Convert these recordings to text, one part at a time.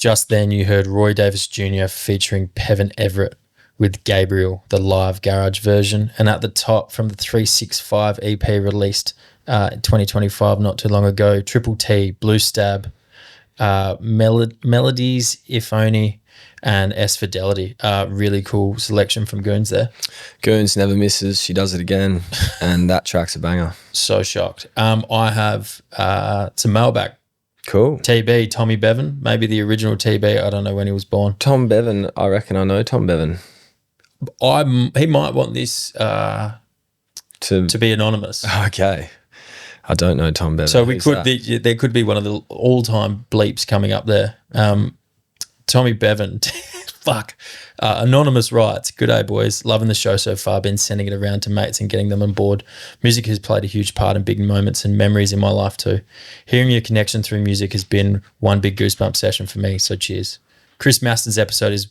Just then you heard Roy Davis Jr. featuring Pevin Everett with Gabriel, the live garage version. And at the top from the 365 EP released 2025, not too long ago, Triple T, Blue Stab, Melodies, If Only, and S Fidelity. Really cool selection from Goons there. Goons never misses. She does it again. And that track's a banger. So shocked. I have some mailbag. Cool. TB, Tommy Bevan, maybe the original TB. I don't know when he was born. Tom Bevan, I reckon I know Tom Bevan. He might want this to be anonymous. Okay. I don't know Tom Bevan. So there could be one of the all-time bleeps coming up there. Tommy Bevan, fuck. Anonymous writes, "Good day, boys. Loving the show so far. Been sending it around to mates and getting them on board. Music has played a huge part in big moments and memories in my life too. Hearing your connection through music has been one big goosebump session for me, so cheers. Chris Maston's episode is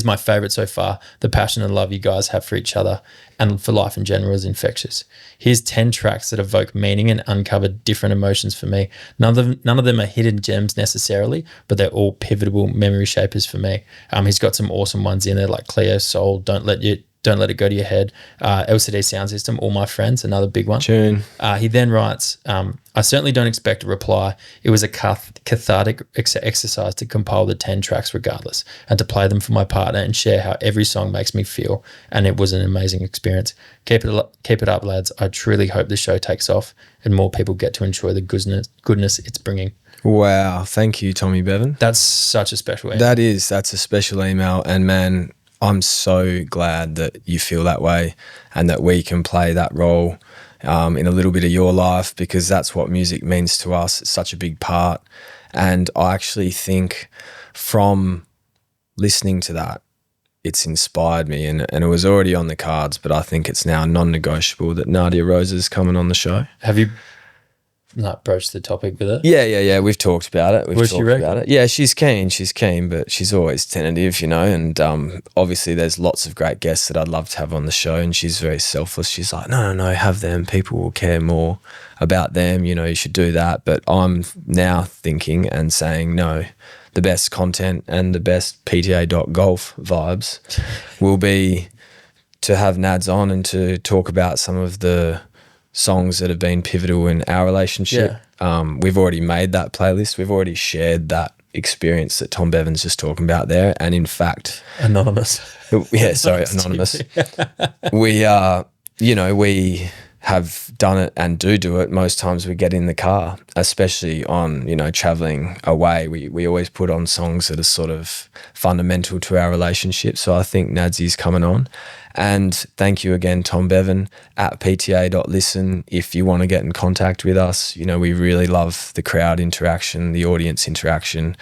my favourite so far. The passion and love you guys have for each other and for life in general is infectious. Here's 10 tracks that evoke meaning and uncover different emotions for me. None of them are hidden gems necessarily, but they're all pivotal memory shapers for me. He's got some awesome ones in there like Cleo Soul, Don't Let It Go to Your Head, LCD Sound System, All My Friends, another big one. Tune. He then writes, I certainly don't expect a reply. It was a cathartic exercise to compile the 10 tracks regardless and to play them for my partner and share how every song makes me feel, and it was an amazing experience. Keep it up, lads. I truly hope the show takes off and more people get to enjoy the goodness it's bringing." Wow. Thank you, Tommy Bevan. That's such a special email. That's a special email, and man, I'm so glad that you feel that way and that we can play that role in a little bit of your life, because that's what music means to us. It's such a big part. And I actually think from listening to that, it's inspired me, and it was already on the cards, but I think it's now non-negotiable that Nadia Rosa is coming on the show. Have you broached the topic with her? Yeah. We've talked about it. What does she reckon? Yeah, she's keen, but she's always tentative, and obviously there's lots of great guests that I'd love to have on the show, and she's very selfless. She's like, no, have them. People will care more about them. You should do that. But I'm now thinking and saying, no, the best content and the best PTA.golf vibes will be to have Nads on and to talk about some of the songs that have been pivotal in our relationship. Yeah. We've already made that playlist. We've already shared that experience that Tom Bevan's just talking about there. And in fact... Anonymous. Yeah, sorry, anonymous. We have done it and do it. Most times we get in the car, especially on, traveling away. We always put on songs that are sort of fundamental to our relationship. So I think Nadsy's coming on. And thank you again, Tom Bevan, at PTA.listen. If you want to get in contact with us, we really love the crowd interaction, the audience interaction.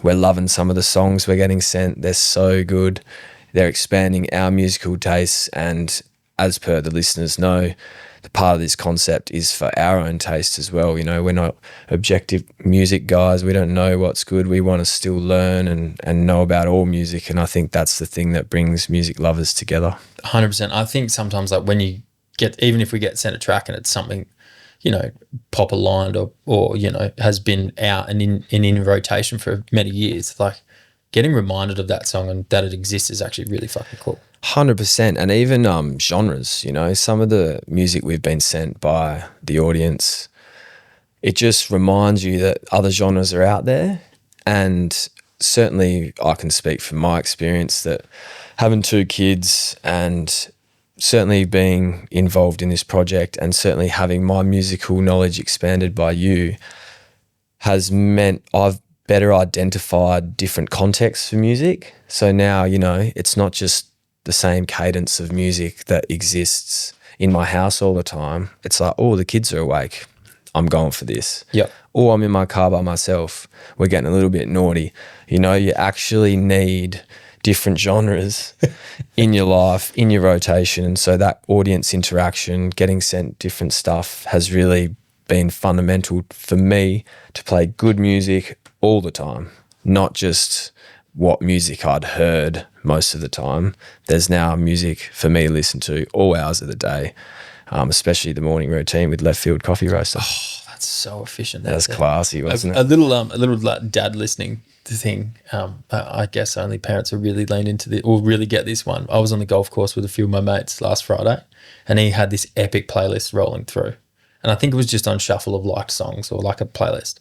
We're loving some of the songs we're getting sent. They're so good. They're expanding our musical tastes. And as per the listeners know, the part of this concept is for our own taste as well. We're not objective music guys. We don't know what's good. We want to still learn and know about all music. And I think that's the thing that brings music lovers together. 100%. I think sometimes when you even if we get sent a track and it's something, pop aligned or has been out and in rotation for many years, like getting reminded of that song and that it exists is actually really fucking cool. 100%. And even genres, some of the music we've been sent by the audience, it just reminds you that other genres are out there. And certainly I can speak from my experience that having 2 kids and certainly being involved in this project and certainly having my musical knowledge expanded by you has meant I've better identified different contexts for music. So now, it's not just the same cadence of music that exists in my house all the time. It's like, oh, the kids are awake. I'm going for this. Yep. Or I'm in my car by myself. We're getting a little bit naughty. You actually need different genres in your life, in your rotation. And so that audience interaction, getting sent different stuff has really been fundamental for me to play good music all the time, not just what music I'd heard most of the time. There's now music for me to listen to all hours of the day, especially the morning routine with Left Field Coffee Roaster. Oh, that's so efficient. That's classy, wasn't it? A little dad listening the thing. I guess only parents who really lean into the or really get this one. I was on the golf course with a few of my mates last Friday, and he had this epic playlist rolling through, and I think it was just on shuffle of liked songs or like a playlist,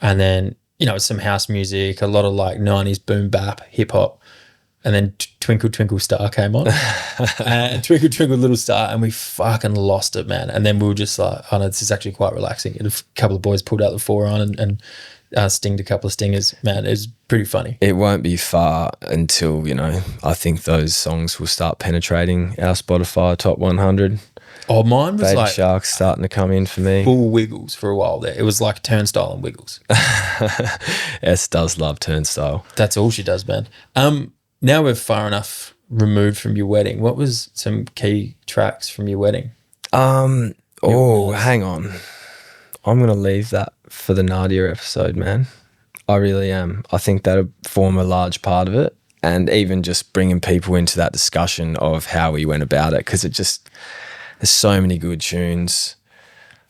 and then some house music, a lot of like 90s boom bap, hip hop. And then Twinkle Twinkle Star came on. And Twinkle Twinkle Little Star, and we fucking lost it, man. And then we were just like, oh no, this is actually quite relaxing. And a couple of boys pulled out the 4-iron and stinged a couple of stingers. Man, it was pretty funny. It won't be far until, I think those songs will start penetrating our Spotify top 100. Oh, mine was Baby like Shark's starting to come in for me. full Wiggles for a while there. It was like Turnstile and Wiggles. S does love Turnstile. That's all she does, man. Now we're far enough removed from your wedding. What was some key tracks from your wedding? Hang on. I'm going to leave that for the Nadia episode, man. I really am. I think that'll form a large part of it, and even just bringing people into that discussion of how we went about it, because there's so many good tunes.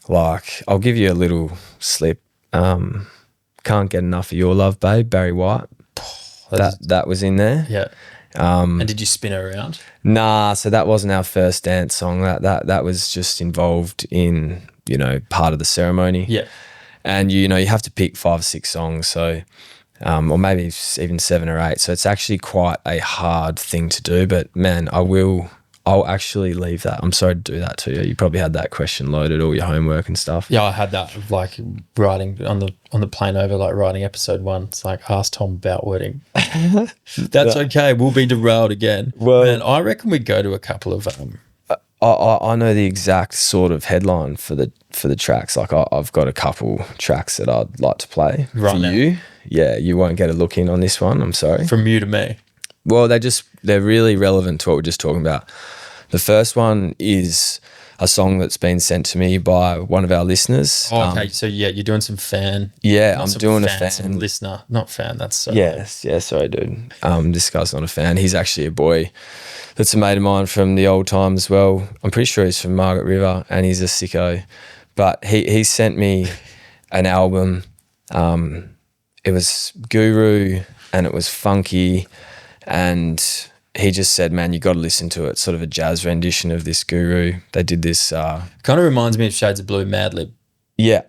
Like, I'll give you a little slip. Can't Get Enough of Your Love, Babe, Barry White. That was in there. Yeah. And did you spin it around? Nah, so that wasn't our first dance song. That was just involved in, part of the ceremony. Yeah. And you have to pick 5 or 6 songs, so or maybe even 7 or 8. So it's actually quite a hard thing to do, but man, I'll actually leave that. I'm sorry to do that to you. You probably had that question loaded, all your homework and stuff. Yeah, I had that like writing on the plane over, like writing episode 1. It's like, ask Tom about wedding. That's okay. We'll be derailed again. Well, man, I reckon we go to a couple of I know the exact sort of headline for the tracks. Like I've got a couple tracks that I'd like to play right for now. you. Yeah, you won't get a look in on this one. I'm sorry. From you to me. Well, they're really relevant to what we're just talking about. The first one is a song that's been sent to me by one of our listeners. Oh, okay, so yeah, you're doing some fan. Yeah, I'm doing a fan. Some listener, not fan. That's so. Yes, yeah, sorry, dude. This guy's not a fan. He's actually a boy that's a mate of mine from the old time as well. I'm pretty sure he's from Margaret River, and he's a sicko. But he sent me an album. It was Guru, and it was funky, and he just said, man, you got to listen to it. Sort of a jazz rendition of this Guru. They did this. Kind of reminds me of Shades of Blue, Madlib. Yeah,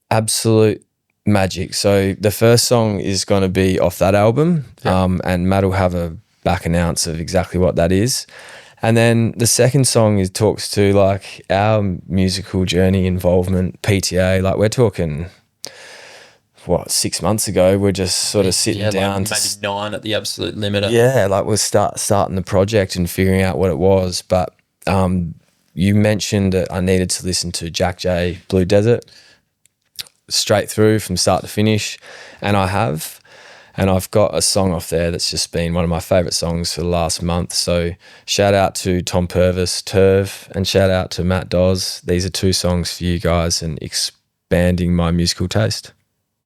absolute magic. So the first song is going to be off that album, and Matt will have a back announce of exactly what that is. And then the second song talks to like our musical journey involvement, PTA. Like we're talking, 6 months ago, we're just sort of sitting down. Like maybe 9 at the absolute limit. Yeah, like we're starting the project and figuring out what it was. But you mentioned that I needed to listen to Jack J, Blue Desert, straight through from start to finish, and I have. And I've got a song off there that's just been one of my favourite songs for the last month. So shout out to Tom Barrass, Turv, and shout out to Matt Dzodzos. These are 2 songs for you guys and expanding my musical taste.